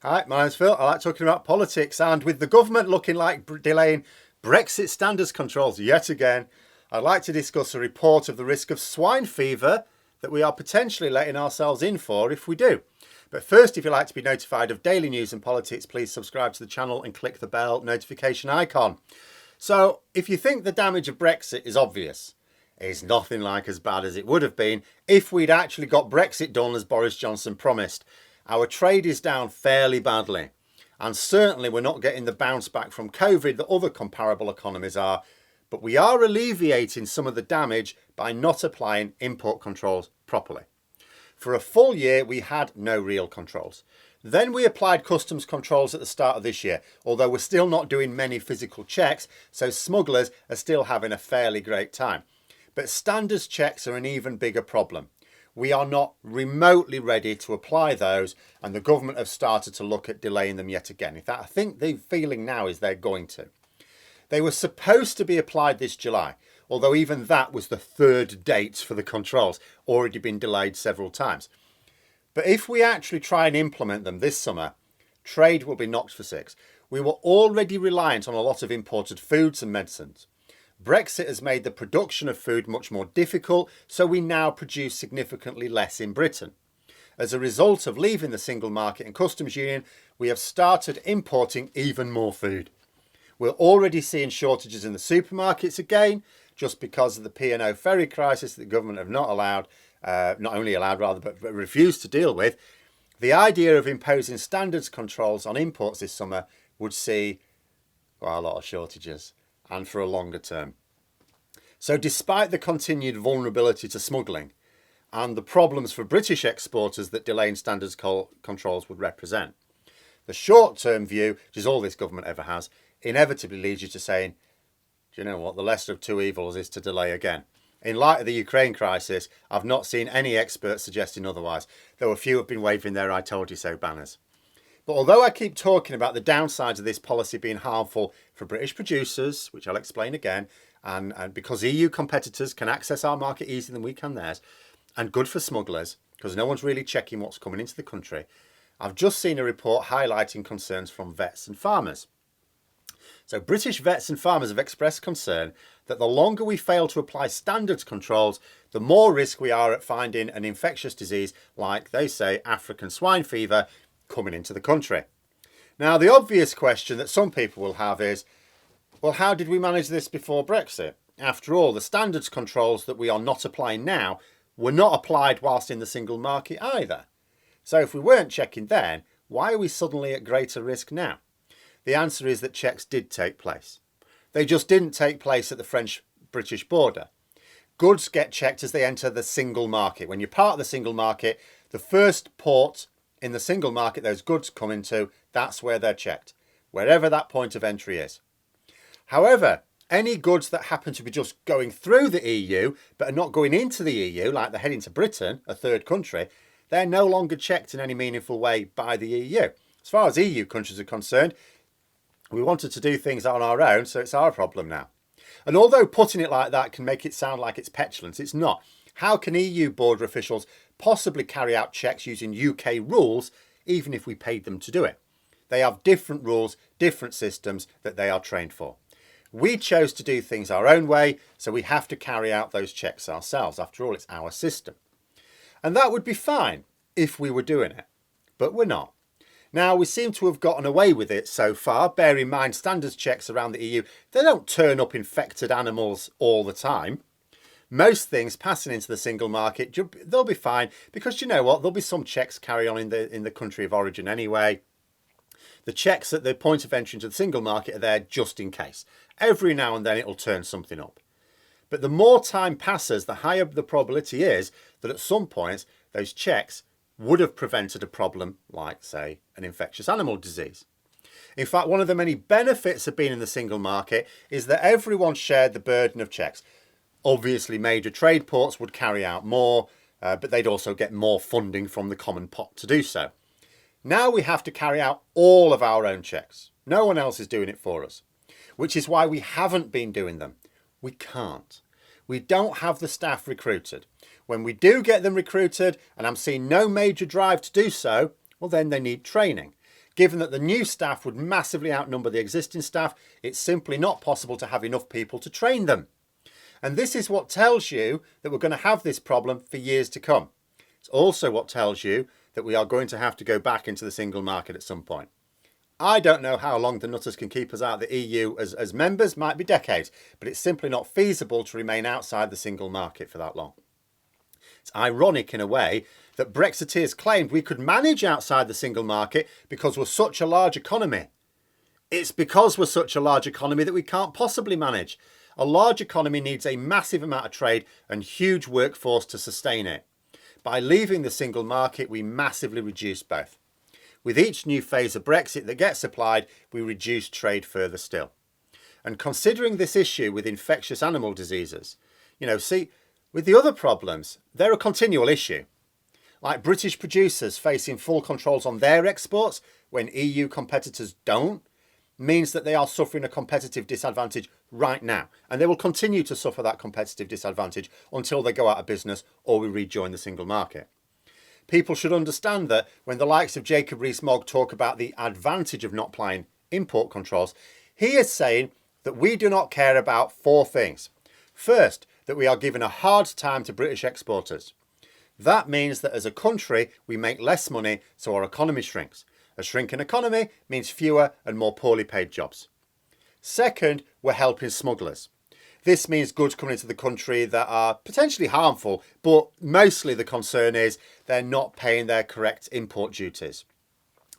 Hi, my name's Phil. I like talking about politics, and with the government looking like delaying Brexit standards controls yet again, I'd like to discuss a report of the risk of swine fever that we are potentially letting ourselves in for if we do. But first, if you'd like to be notified of daily news and politics, please subscribe to the channel and click the bell notification icon. So, if you think the damage of Brexit is obvious, it's nothing like as bad as it would have been if we'd actually got Brexit done as Boris Johnson promised. Our trade is down fairly badly, and certainly we're not getting the bounce back from COVID that other comparable economies are, but we are alleviating some of the damage by not applying import controls properly. For a full year, we had no real controls. Then we applied customs controls at the start of this year, although we're still not doing many physical checks, so smugglers are still having a fairly great time. But standards checks are an even bigger problem. We are not remotely ready to apply those, and the government have started to look at delaying them yet again. In fact, I think the feeling now is they're going to. They were supposed to be applied this July, although even that was the third date for the controls, already been delayed several times. But if we actually try and implement them this summer, trade will be knocked for six. We were already reliant on a lot of imported foods and medicines. Brexit has made the production of food much more difficult, so we now produce significantly less in Britain. As a result of leaving the single market and customs union, we have started importing even more food. We're already seeing shortages in the supermarkets again, just because of the P&O ferry crisis that the government have not refused to deal with. The idea of imposing standards controls on imports this summer would see a lot of shortages, and for a longer term. So despite the continued vulnerability to smuggling and the problems for British exporters that delaying standards controls would represent, the short-term view, which is all this government ever has, inevitably leads you to saying, do you know what, the lesser of two evils is to delay again. In light of the Ukraine crisis, I've not seen any experts suggesting otherwise, though a few have been waving their "I told you so" banners. But although I keep talking about the downsides of this policy being harmful for British producers, which I'll explain again, and because EU competitors can access our market easier than we can theirs, and good for smugglers, because no one's really checking what's coming into the country, I've just seen a report highlighting concerns from vets and farmers. So British vets and farmers have expressed concern that the longer we fail to apply standards controls, the more risk we are at finding an infectious disease like, they say, African swine fever coming into the country. Now, the obvious question that some people will have is, well, how did we manage this before Brexit? After all, the standards controls that we are not applying now were not applied whilst in the single market either. So if we weren't checking then, why are we suddenly at greater risk now? The answer is that checks did take place. They just didn't take place at the French-British border. Goods get checked as they enter the single market. When you're part of the single market, the first port in the single market those goods come into, that's where they're checked, wherever that point of entry is. However, any goods that happen to be just going through the EU but are not going into the EU, like they're heading to Britain, a third country, they're no longer checked in any meaningful way by the EU. As far as EU countries are concerned, we wanted to do things on our own, so it's our problem now. And although putting it like that can make it sound like it's petulant, it's not. How can EU border officials possibly carry out checks using UK rules, even if we paid them to do it? They have different rules, different systems that they are trained for. We chose to do things our own way, so we have to carry out those checks ourselves. After all, it's our system. And that would be fine if we were doing it, but we're not. Now, we seem to have gotten away with it so far. Bear in mind, standards checks around the EU, they don't turn up infected animals all the time. Most things passing into the single market, they'll be fine, because you know what, there'll be some checks carry on in the country of origin anyway. The checks at the point of entry into the single market are there just in case. Every now and then it'll turn something up. But the more time passes, the higher the probability is that at some point those checks would have prevented a problem like, say, an infectious animal disease. In fact, one of the many benefits of being in the single market is that everyone shared the burden of checks. Obviously, major trade ports would carry out more, but they'd also get more funding from the common pot to do so. Now we have to carry out all of our own checks. No one else is doing it for us, which is why we haven't been doing them. We can't. We don't have the staff recruited. When we do get them recruited, and I'm seeing no major drive to do so, well, then they need training. Given that the new staff would massively outnumber the existing staff, it's simply not possible to have enough people to train them. And this is what tells you that we're going to have this problem for years to come. It's also what tells you that we are going to have to go back into the single market at some point. I don't know how long the nutters can keep us out of the EU as members, might be decades, but it's simply not feasible to remain outside the single market for that long. It's ironic in a way that Brexiteers claimed we could manage outside the single market because we're such a large economy. It's because we're such a large economy that we can't possibly manage. A large economy needs a massive amount of trade and huge workforce to sustain it. By leaving the single market, we massively reduce both. With each new phase of Brexit that gets applied, we reduce trade further still. And considering this issue with infectious animal diseases, with the other problems, they're a continual issue. Like British producers facing full controls on their exports when EU competitors don't, means that they are suffering a competitive disadvantage right now. And they will continue to suffer that competitive disadvantage until they go out of business or we rejoin the single market. People should understand that when the likes of Jacob Rees-Mogg talk about the advantage of not applying import controls, he is saying that we do not care about 4 things. First, that we are giving a hard time to British exporters. That means that as a country, we make less money, so our economy shrinks. A shrinking economy means fewer and more poorly paid jobs. Second, we're helping smugglers. This means goods coming into the country that are potentially harmful, but mostly the concern is they're not paying their correct import duties.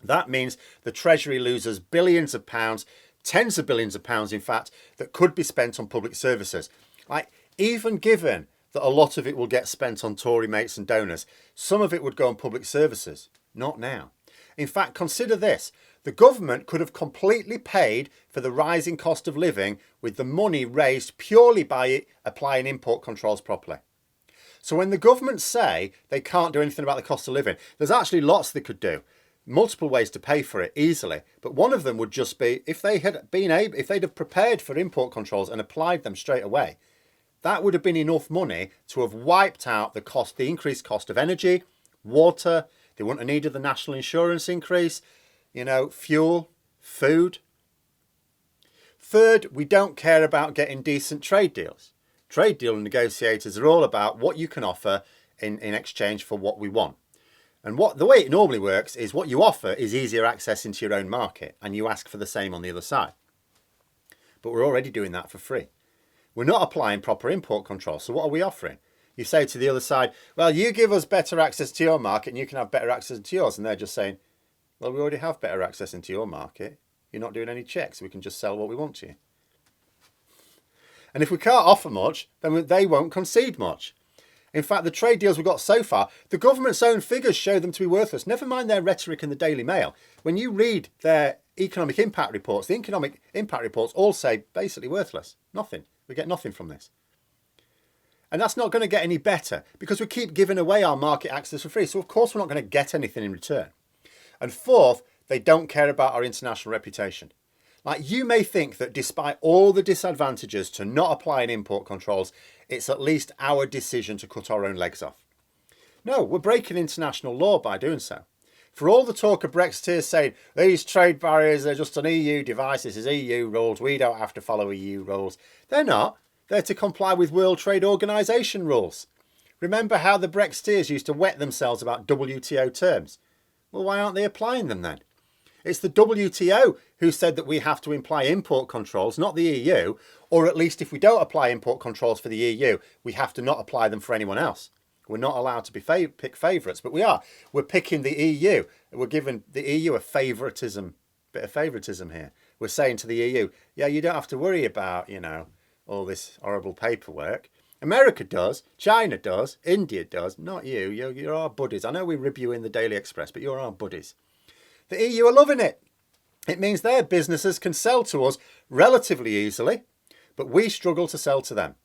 That means the Treasury loses billions of pounds, tens of billions of pounds in fact, that could be spent on public services. Even given that a lot of it will get spent on Tory mates and donors, some of it would go on public services. Not now. In fact, consider this. The government could have completely paid for the rising cost of living with the money raised purely by applying import controls properly. So when the government say they can't do anything about the cost of living, there's actually lots they could do. Multiple ways to pay for it easily. But one of them would just be if they'd have prepared for import controls and applied them straight away, that would have been enough money to have wiped out the increased cost of energy, water. They wouldn't have needed the national insurance increase, fuel, food. Third, we don't care about getting decent trade deals. Trade deal negotiators are all about what you can offer in exchange for what we want. And the way it normally works is what you offer is easier access into your own market and you ask for the same on the other side. But we're already doing that for free. We're not applying proper import control. So what are we offering? You say to the other side, well, you give us better access to your market and you can have better access to yours. And they're just saying, well, we already have better access into your market. You're not doing any checks. We can just sell what we want to you. And if we can't offer much, then they won't concede much. In fact, the trade deals we've got so far, the government's own figures show them to be worthless. Never mind their rhetoric in the Daily Mail. When you read their economic impact reports, the economic impact reports all say basically worthless. Nothing. We get nothing from this. And that's not going to get any better because we keep giving away our market access for free. So of course we're not going to get anything in return. And fourth, they don't care about our international reputation. You may think that despite all the disadvantages to not applying import controls, it's at least our decision to cut our own legs off. No, we're breaking international law by doing so. For all the talk of Brexiteers saying these trade barriers are just an EU device, this is EU rules, we don't have to follow EU rules. They're not. They're to comply with World Trade Organization rules. Remember how the Brexiteers used to wet themselves about WTO terms? Well, why aren't they applying them then? It's the WTO who said that we have to apply import controls, not the EU, or at least if we don't apply import controls for the EU, we have to not apply them for anyone else. We're not allowed to pick favourites, but we are. We're picking the EU. We're giving the EU a bit of favouritism here. We're saying to the EU, yeah, you don't have to worry about, all this horrible paperwork. America does, China does, India does, not you. You're our buddies. I know we rib you in the Daily Express, but you're our buddies. The EU are loving it. It means their businesses can sell to us relatively easily, but we struggle to sell to them.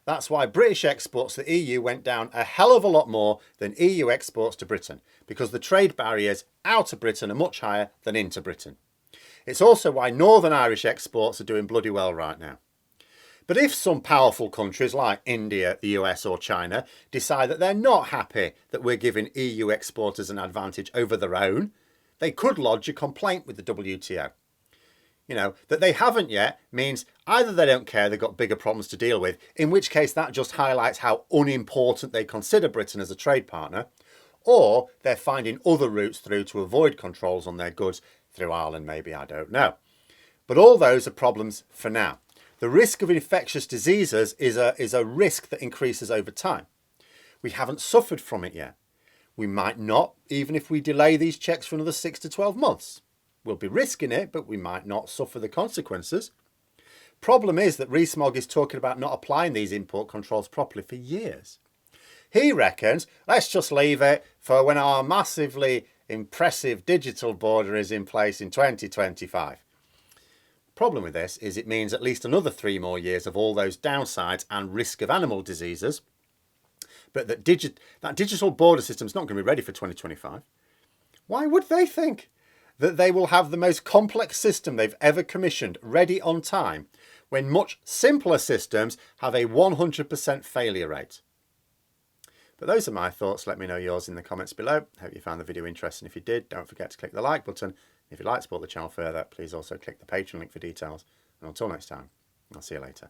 That's why British exports to the EU went down a hell of a lot more than EU exports to Britain, because the trade barriers out of Britain are much higher than into Britain. It's also why Northern Irish exports are doing bloody well right now. But if some powerful countries like India, the US or China decide that they're not happy that we're giving EU exporters an advantage over their own, they could lodge a complaint with the WTO. You know, that they haven't yet means either they don't care, they've got bigger problems to deal with, in which case that just highlights how unimportant they consider Britain as a trade partner, or they're finding other routes through to avoid controls on their goods through Ireland, maybe, I don't know. But all those are problems for now. The risk of infectious diseases is a risk that increases over time. We haven't suffered from it yet. We might not, even if we delay these checks for another 6 to 12 months. We'll be risking it, but we might not suffer the consequences. Problem is that Rees-Mogg is talking about not applying these import controls properly for years. He reckons, let's just leave it for when our massively impressive digital border is in place in 2025. Problem with this is it means at least another 3 more years of all those downsides and risk of animal diseases. But that digital border system is not going to be ready for 2025. Why would they think that they will have the most complex system they've ever commissioned ready on time when much simpler systems have a 100% failure rate? But those are my thoughts. Let me know yours in the comments below. Hope you found the video interesting. If you did, don't forget to click the like button. If you'd like to support the channel further, please also click the Patreon link for details. And until next time, I'll see you later.